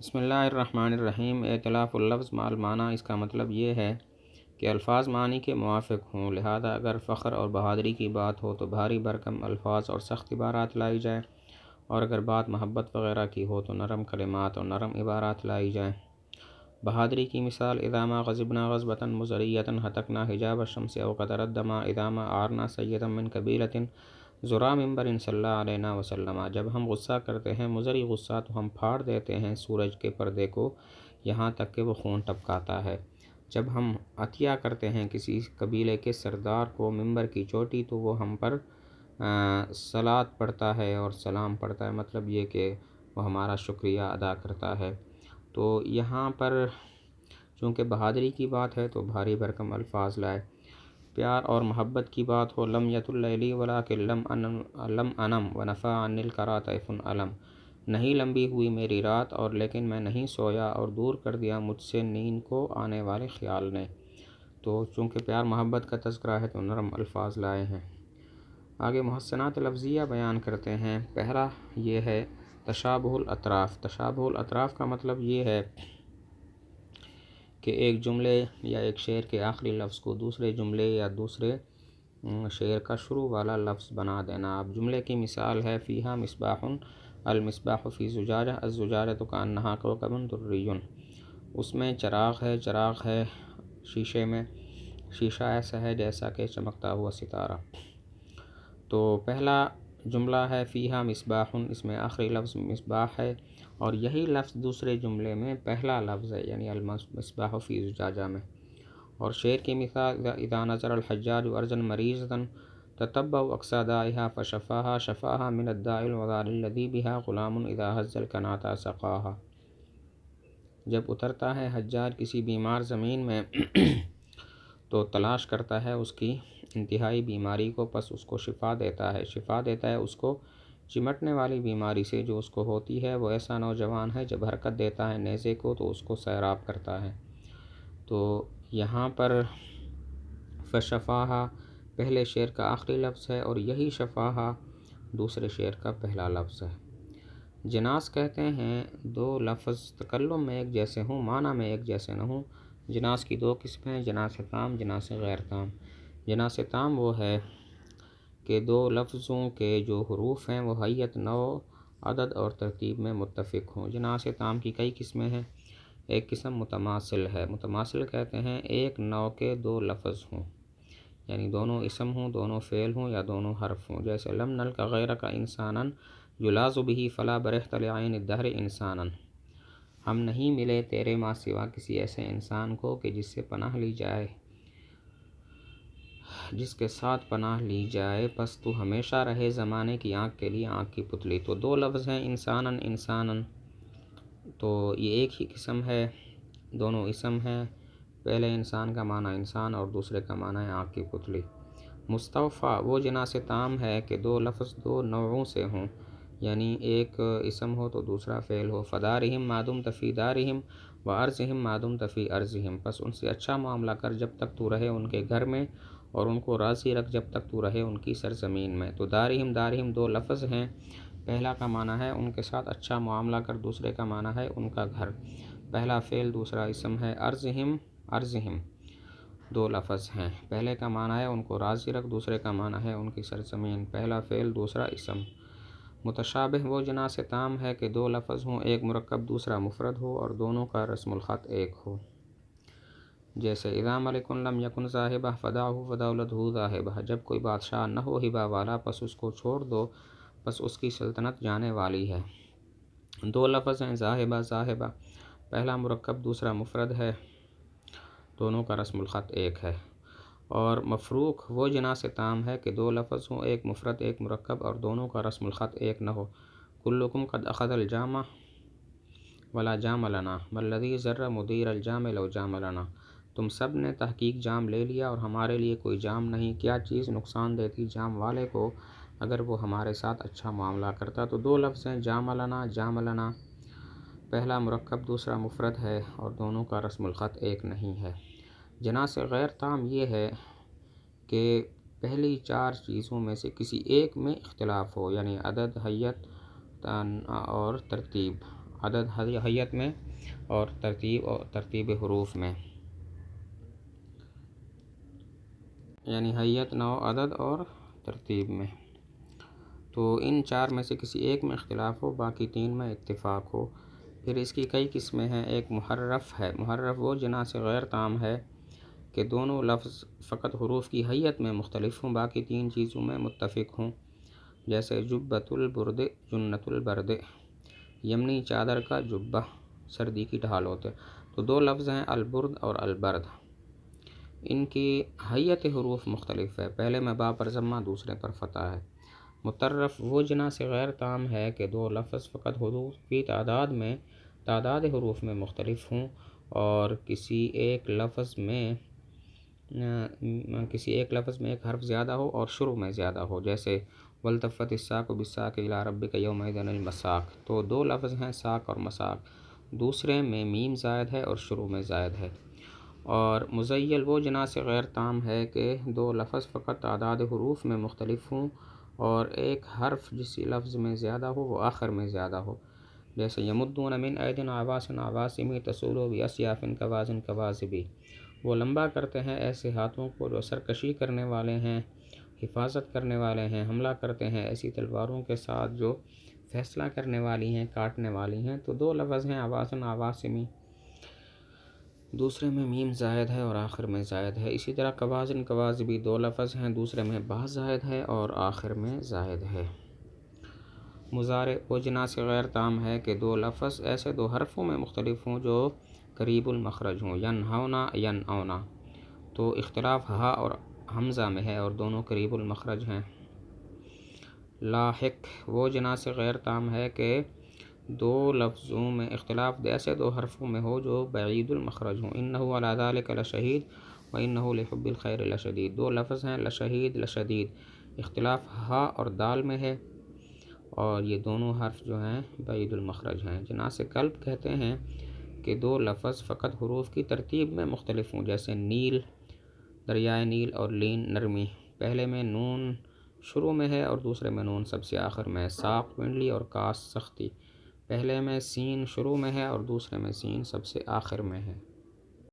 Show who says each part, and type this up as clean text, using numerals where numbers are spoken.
Speaker 1: بسم اللہ الرحمن الرحیم۔ ائتلاف اللفظ مع المعنی، اس کا مطلب یہ ہے کہ الفاظ معنی کے موافق ہوں، لہذا اگر فخر اور بہادری کی بات ہو تو بھاری بھرکم الفاظ اور سخت عبارات لائی جائیں، اور اگر بات محبت وغیرہ کی ہو تو نرم کلمات اور نرم عبارات لائی جائیں۔ بہادری کی مثال: اذا ما غضبنا غضبة مزریة ہتکنا حجاب الشمس او قطر الدم اذا ما اعرنا سیدا من قبیلة ذرا منبر صلی علینا وسلم۔ جب ہم غصہ کرتے ہیں مزری غصہ تو ہم پھاڑ دیتے ہیں سورج کے پردے کو یہاں تک کہ وہ خون ٹپکاتا ہے۔ جب ہم عطیہ کرتے ہیں کسی قبیلے کے سردار کو ممبر کی چوٹی تو وہ ہم پر صلوات پڑھتا ہے اور سلام پڑھتا ہے، مطلب یہ کہ وہ ہمارا شکریہ ادا کرتا ہے۔ تو یہاں پر چونکہ بہادری کی بات ہے تو بھاری بھرکم الفاظ لائے۔ پیار اور محبت کی بات ہو: لم یت اللیلی ولکن لم انم ونفى عنی الکرى طیف علم۔ نہیں لمبی ہوئی میری رات اور لیکن میں نہیں سویا اور دور کر دیا مجھ سے نیند کو آنے والے خیال نے۔ تو چونکہ پیار محبت کا تذکرہ ہے تو نرم الفاظ لائے ہیں۔ آگے محسنات لفظیہ بیان کرتے ہیں۔ پہلا یہ ہے تشابہ الاطراف۔ تشابہ الاطراف کا مطلب یہ ہے کہ ایک جملے یا ایک شعر کے آخری لفظ کو دوسرے جملے یا دوسرے شعر کا شروع والا لفظ بنا دینا۔ اب جملے کی مثال ہے: فیہا مصباح المصباح فی زجاجہ الزجاجۃ کأنہا کوکب درری۔ اس میں چراغ ہے شیشے میں، شیشہ ایسا ہے جیسا کہ چمکتا ہوا ستارہ۔ تو پہلا جملہ ہے فیہا مصباح، اس میں آخری لفظ مصباح ہے اور یہی لفظ دوسرے جملے میں پہلا لفظ ہے، یعنی المصباح فی زجاجہ میں۔ اور شعر کی مثال: اذا نظر الحجاج ارضا مریضۃ تتبع اقصی دائها فشفاها شفاها من الداء الوبال الذي بها غلام اذا هز القناة سقاها۔ جب اترتا ہے حجاج کسی بیمار زمین میں تو تلاش کرتا ہے اس کی انتہائی بیماری کو، پس اس کو شفا دیتا ہے اس کو چمٹنے والی بیماری سے جو اس کو ہوتی ہے۔ وہ ایسا نوجوان ہے جب حرکت دیتا ہے نیزے کو تو اس کو سیراب کرتا ہے۔ تو یہاں پر فشفاہا پہلے شعر کا آخری لفظ ہے اور یہی شفاہا دوسرے شعر کا پہلا لفظ ہے۔ جناس کہتے ہیں دو لفظ تکلم میں ایک جیسے ہوں، معنی میں ایک جیسے نہ ہوں۔ جناس کی دو قسمیں ہیں: جناس تام، جناس غیر تام۔ جناس تام وہ ہے کہ دو لفظوں کے جو حروف ہیں وہ حیت، نوع، عدد اور ترتیب میں متفق ہوں۔ جناس تام کی کئی قسمیں ہیں۔ ایک قسم متماثل ہے۔ متماثل کہتے ہیں ایک نوع کے دو لفظ ہوں، یعنی دونوں اسم ہوں، دونوں فعل ہوں یا دونوں حرف ہوں، جیسے لم نلق غیرک انسانا یلاذ به فلا برحت لعین الدہر انسانا۔ ہم نہیں ملے تیرے ماں سوا کسی ایسے انسان کو کہ جس سے پناہ لی جائے، جس کے ساتھ پناہ لی جائے، پس تو ہمیشہ رہے زمانے کی آنکھ کے لیے آنکھ کی پتلی۔ تو دو لفظ ہیں انسانا انسانا، تو یہ ایک ہی قسم ہے، دونوں اسم ہیں۔ پہلے انسان کا معنی انسان اور دوسرے کا معنی ہے آنکھ کی پتلی۔ مستوفیٰ وہ جناس تام ہے کہ دو لفظ دو نوعوں سے ہوں، یعنی ایک اسم ہو تو دوسرا فعل ہو۔ فدارہم ما دمت فی دارہم وارضہم ما دمت فی ارضہم۔ پس ان سے اچھا معاملہ کر جب تک تو رہے ان کے گھر میں، اور ان کو راضی رکھ جب تک تو رہے ان کی سرزمین میں۔ تو دارہم دو لفظ ہیں، پہلا کا معنی ہے ان کے ساتھ اچھا معاملہ کر، دوسرے کا معنی ہے ان کا گھر۔ پہلا فعل دوسرا اسم ہے۔ ارضہم دو لفظ ہیں، پہلے کا معنی ہے ان کو راضی رکھ، دوسرے کا معنی ہے ان کی سرزمین۔ پہلا فعل دوسرا اسم۔ متشابہ وہ جناس تام ہے کہ دو لفظ ہوں، ایک مرکب دوسرا مفرد ہو اور دونوں کا رسم الخط ایک ہو، جیسے اذا ملک لم یکن ذا ہبہ فدعہ فدولتہ ذاہبہ۔ جب کوئی بادشاہ نہ ہو ہبہ والا پس اس کو چھوڑ دو، پس اس کی سلطنت جانے والی ہے۔ دو لفظ ہیں ذاہبہ، پہلا مرکب دوسرا مفرد ہے، دونوں کا رسم الخط ایک ہے۔ اور مفروق وہ جناس تام ہے کہ دو لفظ ہوں، ایک مفرد ایک مرکب اور دونوں کا رسم الخط ایک نہ ہو۔ کلکم قد اخذ الجام ولا جام لنا ما الذی ضر مدیر الجام لو جام لنا۔ تم سب نے تحقیق جام لے لیا اور ہمارے لیے کوئی جام نہیں، کیا چیز نقصان دیتی جام والے کو اگر وہ ہمارے ساتھ اچھا معاملہ کرتا۔ تو دو لفظ ہیں جام لنا، پہلا مرکب دوسرا مفرد ہے اور دونوں کا رسم الخط ایک نہیں ہے۔ جناس غیر تام یہ ہے کہ پہلی چار چیزوں میں سے کسی ایک میں اختلاف ہو، یعنی عدد، حیت اور ترتیب۔ عدد حیت میں اور ترتیب حروف میں، یعنی حیت، نوع، عدد اور ترتیب میں۔ تو ان 4 میں سے کسی ایک میں اختلاف ہو، باقی 3 میں اتفاق ہو۔ پھر اس کی کئی قسمیں ہیں۔ ایک محرف ہے۔ محرف وہ جناس غیر تام ہے کہ دونوں لفظ فقط حروف کی حیت میں مختلف ہوں، باقی 3 چیزوں میں متفق ہوں، جیسے جبۃ البرد، جنۃ البرد، یمنی چادر کا جبہ، سردی کی ڈھال ہوتے۔ تو 2 لفظ ہیں البرد اور البرد، ان کی حیت حروف مختلف ہے، پہلے میں با پر ضمہ، دوسرے پر فتح ہے۔ مطرف وہ جناس غیر تام ہے کہ 2 لفظ فقط حروف کی تعداد حروف میں مختلف ہوں اور کسی ایک لفظ میں ایک حرف زیادہ ہو اور شروع میں زیادہ ہو، جیسے والتفت الساق بالساق الی ربک یومئذ المساق۔ تو 2 لفظ ہیں ساق اور مساق، دوسرے میں میم زائد ہے اور شروع میں زائد ہے۔ اور مزیل وہ جناس غیر تام ہے کہ 2 لفظ فقط تعداد حروف میں مختلف ہوں اور ایک حرف جسی لفظ میں زیادہ ہو وہ آخر میں زیادہ ہو، جیسے یمدون من ایدٍ عباس عباسم تصول باسیاف کوازن کوازبی۔ وہ لمبا کرتے ہیں ایسے ہاتھوں کو جو سرکشی کرنے والے ہیں، حفاظت کرنے والے ہیں، حملہ کرتے ہیں ایسی تلواروں کے ساتھ جو فیصلہ کرنے والی ہیں، کاٹنے والی ہیں۔ تو 2 لفظ ہیں عباسن عباسمی، دوسرے میں میم زائد ہے اور آخر میں زائد ہے۔ اسی طرح کوازن کوازبی 2 لفظ ہیں، دوسرے میں با زائد ہے اور آخر میں زائد ہے۔ مضارع وہ جناس غیر تام ہے کہ 2 لفظ ایسے 2 حرفوں میں مختلف ہوں جو قریب المخرج ہوں، ینہونا ینعونا، تو اختلاف ہا اور حمزہ میں ہے اور دونوں قریب المخرج ہیں۔ لاحق وہ جناس غیر تام ہے کہ 2 لفظوں میں اختلاف ایسے 2 حرفوں میں ہو جو بعید المخرج ہوں، انہ علی ذلک لشہید و انہ لحب الخیر لشدید۔ 2 لفظ ہیں لشہید، لشدید، اختلاف ہا اور دال میں ہے اور یہ دونوں حرف جو ہیں بعید المخرج ہیں۔ جناس قلب کہتے ہیں کہ 2 لفظ فقط حروف کی ترتیب میں مختلف ہوں، جیسے نیل، دریائے نیل، اور لین، نرمی، پہلے میں نون شروع میں ہے اور دوسرے میں نون سب سے آخر میں ہے۔ ساق کنڈلی اور کاس سختی، پہلے میں سین شروع میں ہے اور دوسرے میں سین سب سے آخر میں ہے۔